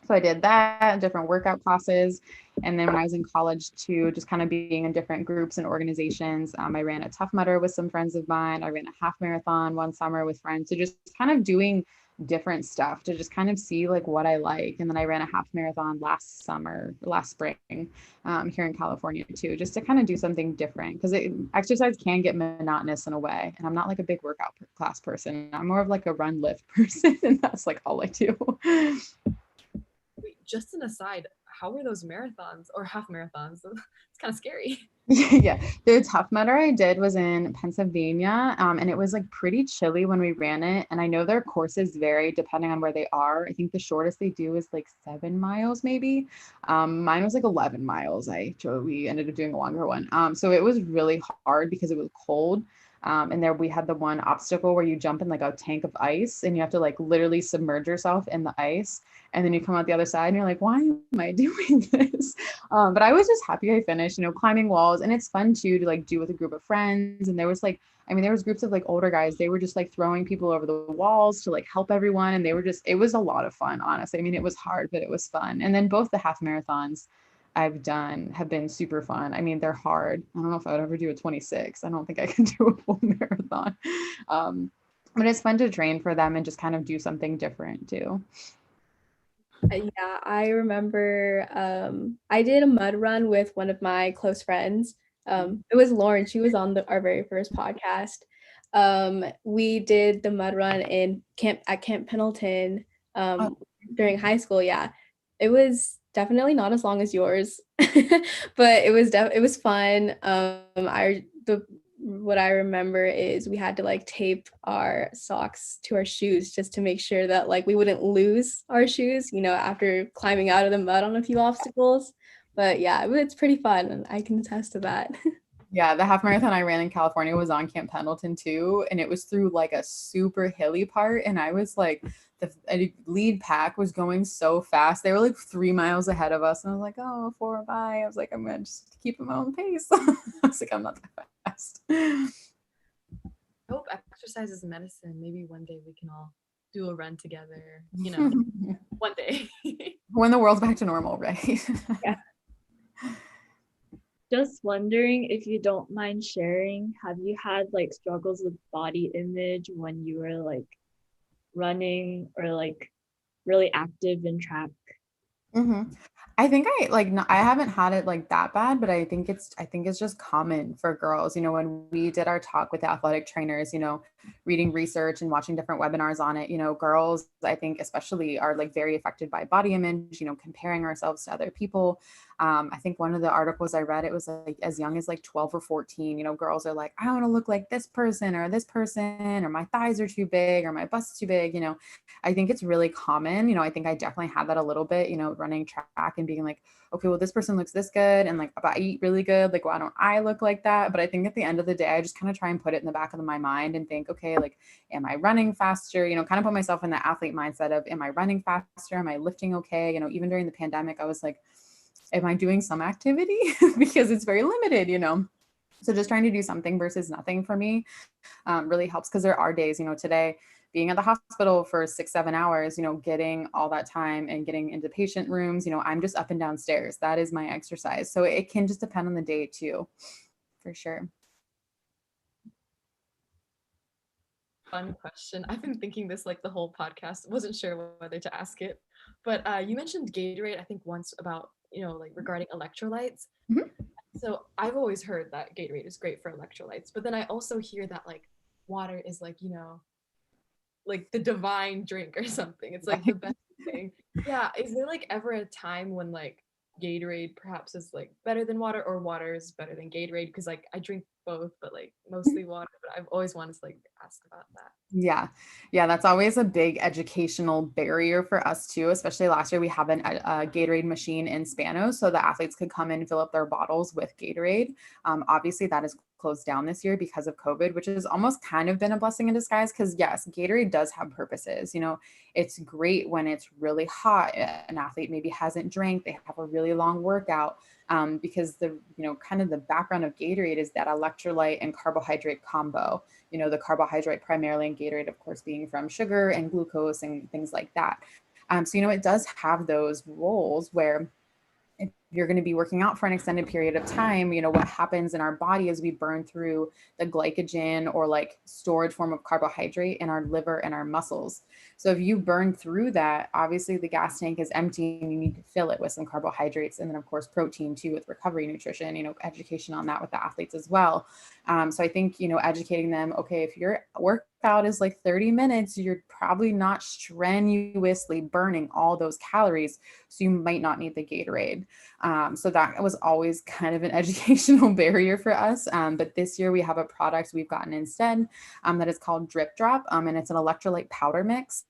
So I did that, different workout classes. And then when I was in college too, just kind of being in different groups and organizations, I ran a Tough Mudder with some friends of mine. I ran a half marathon one summer with friends. So just kind of doing different stuff to just kind of see what I like. And then I ran a half marathon last spring here in California too, just to kind of do something different, because exercise can get monotonous in a way. And I'm not a big workout class person. I'm more of a run lift person, and that's all I do. Wait, just an aside, how were those marathons or half marathons? It's kind of scary. Yeah, the Tough Mudder I did was in Pennsylvania, and it was pretty chilly when we ran it. And I know their courses vary depending on where they are. I think the shortest they do is 7 miles maybe. Mine was 11 miles. We ended up doing a longer one. So it was really hard because it was cold. And there we had the one obstacle where you jump in a tank of ice, and you have to literally submerge yourself in the ice. And then you come out the other side and you're like, why am I doing this? But I was just happy I finished, climbing walls. And it's fun too to do with a group of friends. And there was there was groups of older guys. They were just throwing people over the walls to help everyone. And it was a lot of fun, honestly. It was hard, but it was fun. And then both the half marathons, I've done have been super fun. I mean, they're hard. I don't know if I would ever do a 26. I don't think I can do a full marathon. But it's fun to train for them and just kind of do something different too. Yeah, I remember I did a mud run with one of my close friends. It was Lauren. She was on our very first podcast. We did the mud run in Camp Pendleton during high school. Yeah, it was definitely not as long as yours, but it was fun. What I remember is we had to like tape our socks to our shoes just to make sure that like we wouldn't lose our shoes, after climbing out of the mud on a few obstacles. But yeah, it's pretty fun and I can attest to that. Yeah, the half marathon I ran in California was on Camp Pendleton too, and it was through like a super hilly part, and I was like, the lead pack was going so fast. They were like 3 miles ahead of us, and I was like, oh, 4 bye. I was like, I'm gonna just keep at my own pace. I was like, I'm not that fast. I hope exercise is medicine. Maybe one day we can all do a run together, one day. When the world's back to normal, right? Yeah. Just wondering if you don't mind sharing, have you had like struggles with body image when you were like running or like really active in track? I think I haven't had it like that bad, but I think it's just common for girls. When we did our talk with the athletic trainers, reading research and watching different webinars on it, girls, I think especially are like very affected by body image, comparing ourselves to other people. I think one of the articles I read, it was like as young as like 12 or 14, girls are like, I want to look like this person, or my thighs are too big, or my bust is too big. I think it's really common. I think I definitely had that a little bit, running track and being like, okay, well, this person looks this good. And like, if I eat really good, like, why don't I look like that? But I think at the end of the day, I just kind of try and put it in the back of my mind and think, okay, like, am I running faster? Kind of put myself in the athlete mindset of, am I running faster? Am I lifting okay? Even during the pandemic, I was like, am I doing some activity? Because it's very limited, So just trying to do something versus nothing for me really helps, because there are days, today, being at the hospital for 6-7 hours, getting all that time and getting into patient rooms, I'm just up and down stairs. That is my exercise. So it can just depend on the day too, for sure. Fun question. I've been thinking this like the whole podcast. Wasn't sure whether to ask it, but you mentioned Gatorade, I think once, about like regarding electrolytes. Mm-hmm. So I've always heard that Gatorade is great for electrolytes, but then I also hear that like water is like like the divine drink or something. It's like the best thing. Yeah. Is there like ever a time when like Gatorade perhaps is like better than water, or water is better than Gatorade? Because like I drink both, but like mostly water. But I've always wanted to like ask about that. Yeah. That's always a big educational barrier for us too. Especially last year, we have a Gatorade machine in Spanos, so the athletes could come in and fill up their bottles with Gatorade. Obviously, that is closed down this year because of COVID, which has almost kind of been a blessing in disguise, because yes, Gatorade does have purposes. It's great when it's really hot. An athlete maybe hasn't drank, they have a really long workout. Because the kind of the background of Gatorade is that electrolyte and carbohydrate combo. The carbohydrate primarily in Gatorade, of course, being from sugar and glucose and things like that. So it does have those roles where if you're going to be working out for an extended period of time, what happens in our body is we burn through the glycogen, or like storage form of carbohydrate, in our liver and our muscles. So if you burn through that, obviously the gas tank is empty and you need to fill it with some carbohydrates. And then of course, protein too, with recovery nutrition, education on that with the athletes as well. So I think, educating them, okay, if your workout is like 30 minutes, you're probably not strenuously burning all those calories. So you might not need the Gatorade. So that was always kind of an educational barrier for us. But this year we have a product we've gotten instead that is called Drip Drop, and it's an electrolyte powder mix.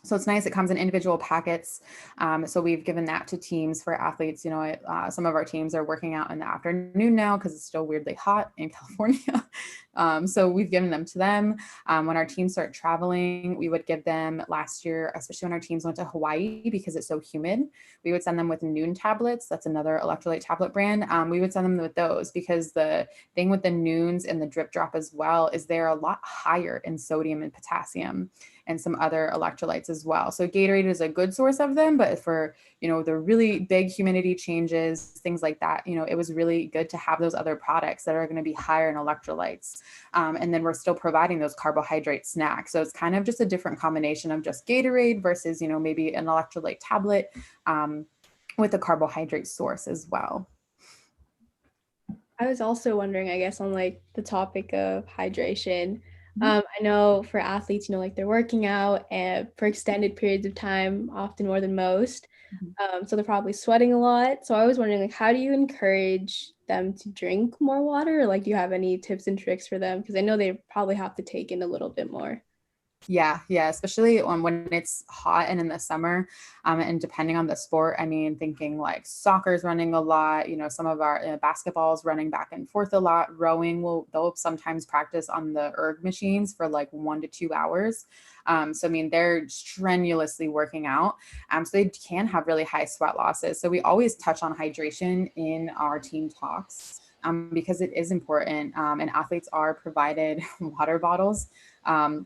So it's nice. It comes in individual packets. So we've given that to teams for athletes. Some of our teams are working out in the afternoon now because it's still weirdly hot in California. So we've given them to them. When our teams start traveling, we would give them last year, especially when our teams went to Hawaii because it's so humid, we would send them with Noon tablets. That's another electrolyte tablet brand. We would send them with those because the thing with the Noons and the Drip Drop as well is they're a lot higher in sodium and potassium and some other electrolytes as well. So Gatorade is a good source of them, but for, the really big humidity changes, things like that, it was really good to have those other products that are going to be higher in electrolytes. And then we're still providing those carbohydrate snacks. So it's kind of just a different combination of just Gatorade versus, maybe an electrolyte tablet with a carbohydrate source as well. I was also wondering, I guess, on like the topic of hydration. I know for athletes, like they're working out and for extended periods of time, often more than most. So they're probably sweating a lot. So I was wondering, like, how do you encourage them to drink more water? Or, like, do you have any tips and tricks for them? Because I know they probably have to take in a little bit more. Yeah, especially when it's hot and in the summer, and depending on the sport, I mean, thinking like soccer's running a lot, some of our basketball's running back and forth a lot. Rowing they'll sometimes practice on the erg machines for like 1 to 2 hours. So I mean, they're strenuously working out, so they can have really high sweat losses. So we always touch on hydration in our team talks. Because it is important, and athletes are provided water bottles,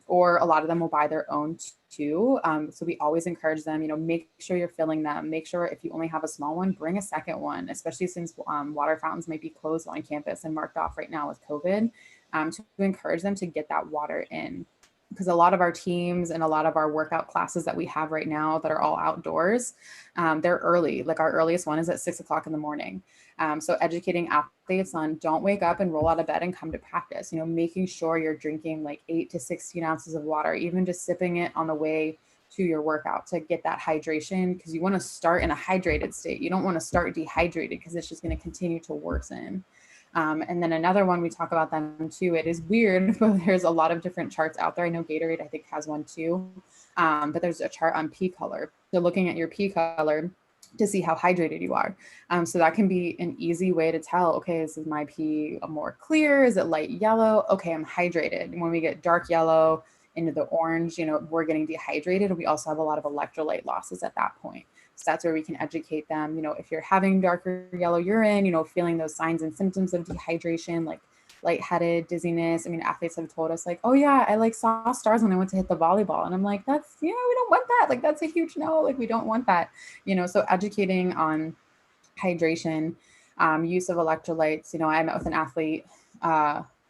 or a lot of them will buy their own too. So we always encourage them, make sure you're filling them. Make sure if you only have a small one, bring a second one, especially since water fountains might be closed on campus and marked off right now with COVID, to encourage them to get that water in. Because a lot of our teams and a lot of our workout classes that we have right now that are all outdoors, they're early. Like our earliest one is at 6 o'clock in the morning. So educating athletes on don't wake up and roll out of bed and come to practice, making sure you're drinking like 8 to 16 ounces of water, even just sipping it on the way to your workout to get that hydration, because you want to start in a hydrated state. You don't want to start dehydrated because it's just going to continue to worsen. And then another one we talk about them too. It is weird, but there's a lot of different charts out there. I know Gatorade, I think, has one too. But there's a chart on pee color. So looking at your pee color to see how hydrated you are. So that can be an easy way to tell, okay, is my pee more clear? Is it light yellow? Okay, I'm hydrated. And when we get dark yellow into the orange, we're getting dehydrated. We also have a lot of electrolyte losses at that point. So that's where we can educate them. If you're having darker yellow urine, feeling those signs and symptoms of dehydration, like lightheaded, dizziness. I mean, athletes have told us like, oh yeah, I like saw stars when I went to hit the volleyball. And I'm like, that's, we don't want that. Like, that's a huge no. Like, we don't want that, so educating on hydration, use of electrolytes. I met with an athlete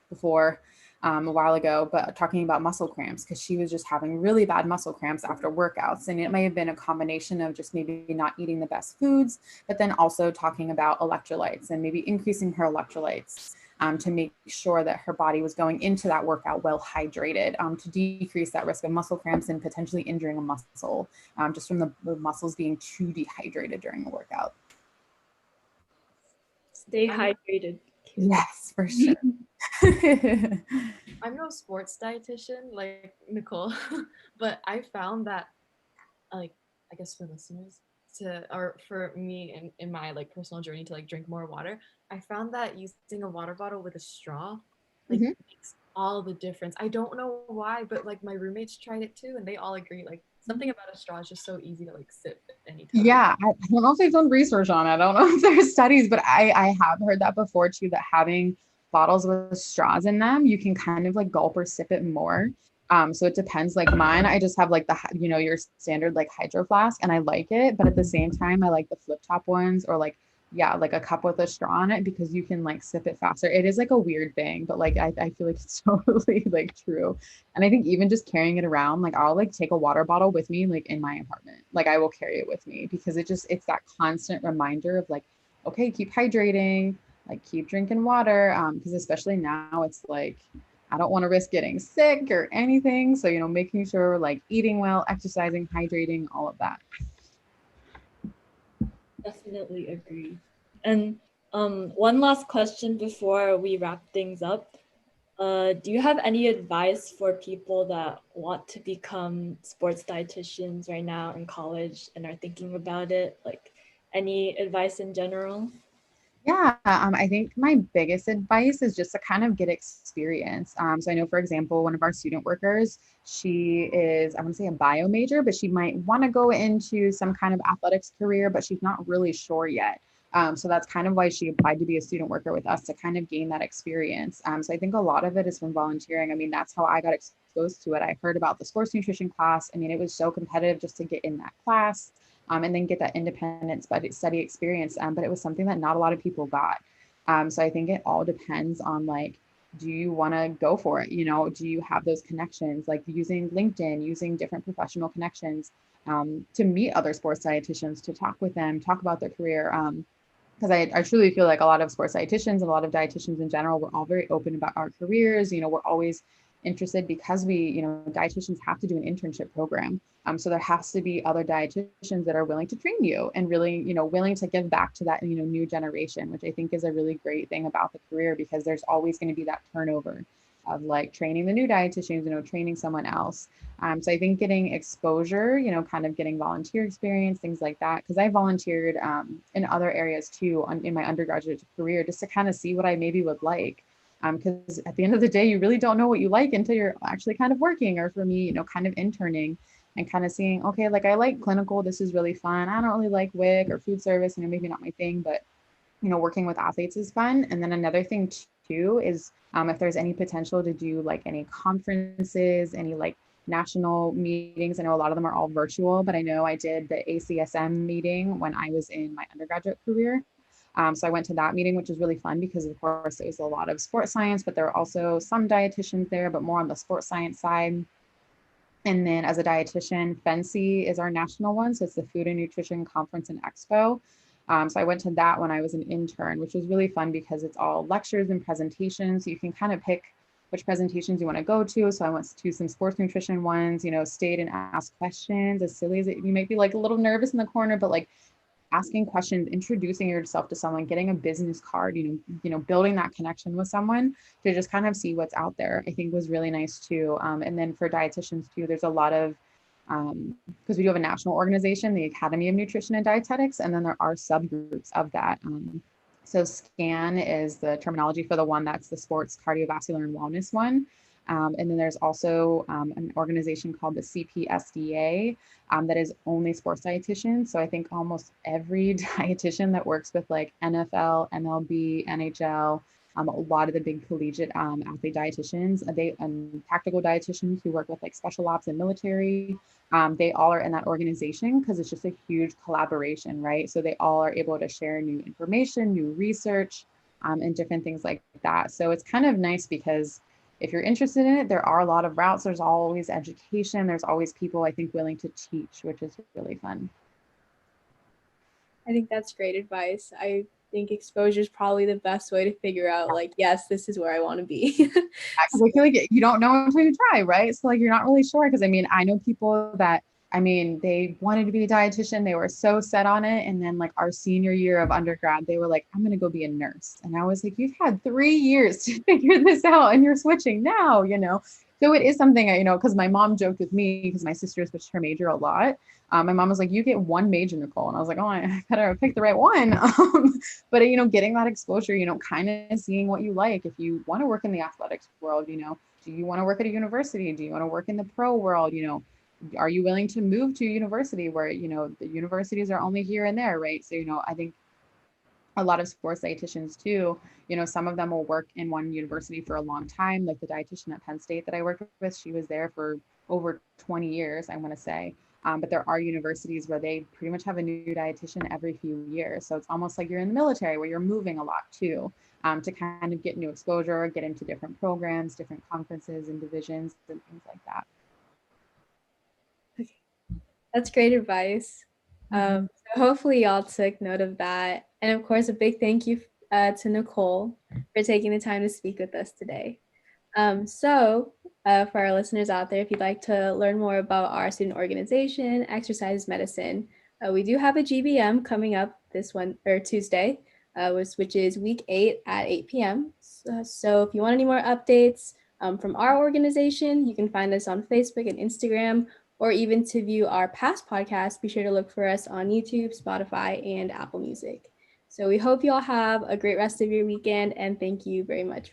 before a while ago, but talking about muscle cramps, because she was just having really bad muscle cramps after workouts. And it may have been a combination of just maybe not eating the best foods, but then also talking about electrolytes and maybe increasing her electrolytes to make sure that her body was going into that workout well hydrated, to decrease that risk of muscle cramps and potentially injuring a muscle, just from the muscles being too dehydrated during a workout. Stay hydrated. Yes, for sure. I'm no sports dietitian like Nicole, but I found that, like, I guess for listeners or for me in my like personal journey to like drink more water, I found that using a water bottle with a straw like makes all the difference. I don't know why, but like my roommates tried it too and they all agree like something about a straw is just so easy to like sip anytime. Yeah, I don't know if they've done research on it. I don't know if there's studies, but I have heard that before too, that having bottles with straws in them, you can kind of like gulp or sip it more. So it depends. Like mine, I just have like the, your standard like hydro flask and I like it, but at the same time, I like the flip top ones or like, yeah, like a cup with a straw on it because you can like sip it faster. It is like a weird thing, but like I feel like it's totally like true. And I think even just carrying it around, like I'll like take a water bottle with me, like in my apartment, like I will carry it with me because it's that constant reminder of like, okay, keep hydrating, like keep drinking water. Because especially now it's like, I don't want to risk getting sick or anything. So, making sure like eating well, exercising, hydrating, all of that. Definitely agree. And one last question before we wrap things up. Do you have any advice for people that want to become sports dietitians right now in college and are thinking about it? Like any advice in general? Yeah, I think my biggest advice is just to kind of get experience. So I know, for example, one of our student workers, she is, I want to say a bio major, but she might want to go into some kind of athletics career, but she's not really sure yet. So that's kind of why she applied to be a student worker with us to kind of gain that experience. So I think a lot of it is from volunteering. I mean, that's how I got exposed to it. I heard about the sports nutrition class. I mean, it was so competitive just to get in that class and then get that independent study experience. But it was something that not a lot of people got. So I think it all depends on like, do you want to go for it? You know, do you have those connections, like using LinkedIn, using different professional connections to meet other sports dietitians, to talk with them, talk about their career. Because I truly feel like a lot of sports dietitians and a lot of dietitians in general, we're all very open about our careers. You know, we're always interested because dietitians have to do an internship program. So there has to be other dietitians that are willing to train you and really, willing to give back to that, new generation, which I think is a really great thing about the career because there's always going to be that turnover of like training the new dietitians, training someone else. So I think getting exposure, kind of getting volunteer experience, things like that, because I volunteered in other areas too in my undergraduate career just to kind of see what I maybe would like. Because at the end of the day, you really don't know what you like until you're actually kind of working, or for me, kind of interning and kind of seeing, okay, like I like clinical, this is really fun. I don't really like WIC or food service, maybe not my thing, but working with athletes is fun. And then another thing too is if there's any potential to do like any conferences, any like national meetings. I know a lot of them are all virtual, but I know I did the ACSM meeting when I was in my undergraduate career. So I went to that meeting, which was really fun because, of course, it was a lot of sports science, but there were also some dietitians there, but more on the sports science side. And then as a dietitian, FNCE is our national one. So it's the Food and Nutrition Conference and Expo. So I went to that when I was an intern, which was really fun because it's all lectures and presentations. So you can kind of pick which presentations you want to go to. So I went to some sports nutrition ones, stayed and asked questions, as silly as it, you might be like a little nervous in the corner, but like asking questions, introducing yourself to someone, getting a business card, building that connection with someone to just kind of see what's out there, I think was really nice too. And then for dietitians too, there's a lot of, because we do have a national organization, the Academy of Nutrition and Dietetics, and then there are subgroups of that. So SCAN is the terminology for the one that's the sports cardiovascular and wellness one. And then there's also an organization called the CPSDA that is only sports dietitians. So I think almost every dietitian that works with like NFL, MLB, NHL, a lot of the big collegiate athlete dietitians, they tactical dietitians who work with like special ops and military, they all are in that organization because it's just a huge collaboration, right? So they all are able to share new information, new research, and different things like that. So it's kind of nice because if you're interested in it, there are a lot of routes. There's always education. There's always people, I think, willing to teach, which is really fun. I think that's great advice. I think exposure is probably the best way to figure out, like, yes, this is where I want to be. Because I feel like you don't know until you try, right? So like you're not really sure. Because I mean, I know people that they wanted to be a dietitian. They were so set on it. And then like our senior year of undergrad, they were like, I'm going to go be a nurse. And I was like, you've had 3 years to figure this out and you're switching now. So it is something, because my mom joked with me because my sister switched her major a lot. My mom was like, you get one major, Nicole. And I was like, oh, I better pick the right one. But, getting that exposure, kind of seeing what you like. If you want to work in the athletics world, do you want to work at a university? Do you want to work in the pro world? Are you willing to move to a university where, the universities are only here and there, right? So, I think a lot of sports dietitians too, some of them will work in one university for a long time. Like the dietitian at Penn State that I worked with, she was there for over 20 years, I want to say. But there are universities where they pretty much have a new dietitian every few years. So it's almost like you're in the military where you're moving a lot too, to kind of get new exposure, get into different programs, different conferences and divisions and things like that. That's great advice. So hopefully y'all took note of that. And of course, a big thank you to Nicole for taking the time to speak with us today. So for our listeners out there, if you'd like to learn more about our student organization, Exercise Medicine, we do have a GBM coming up this Tuesday, which is week 8 at 8 p.m. So if you want any more updates from our organization, you can find us on Facebook and Instagram, or even to view our past podcasts, be sure to look for us on YouTube, Spotify, and Apple Music. So we hope you all have a great rest of your weekend, and thank you very much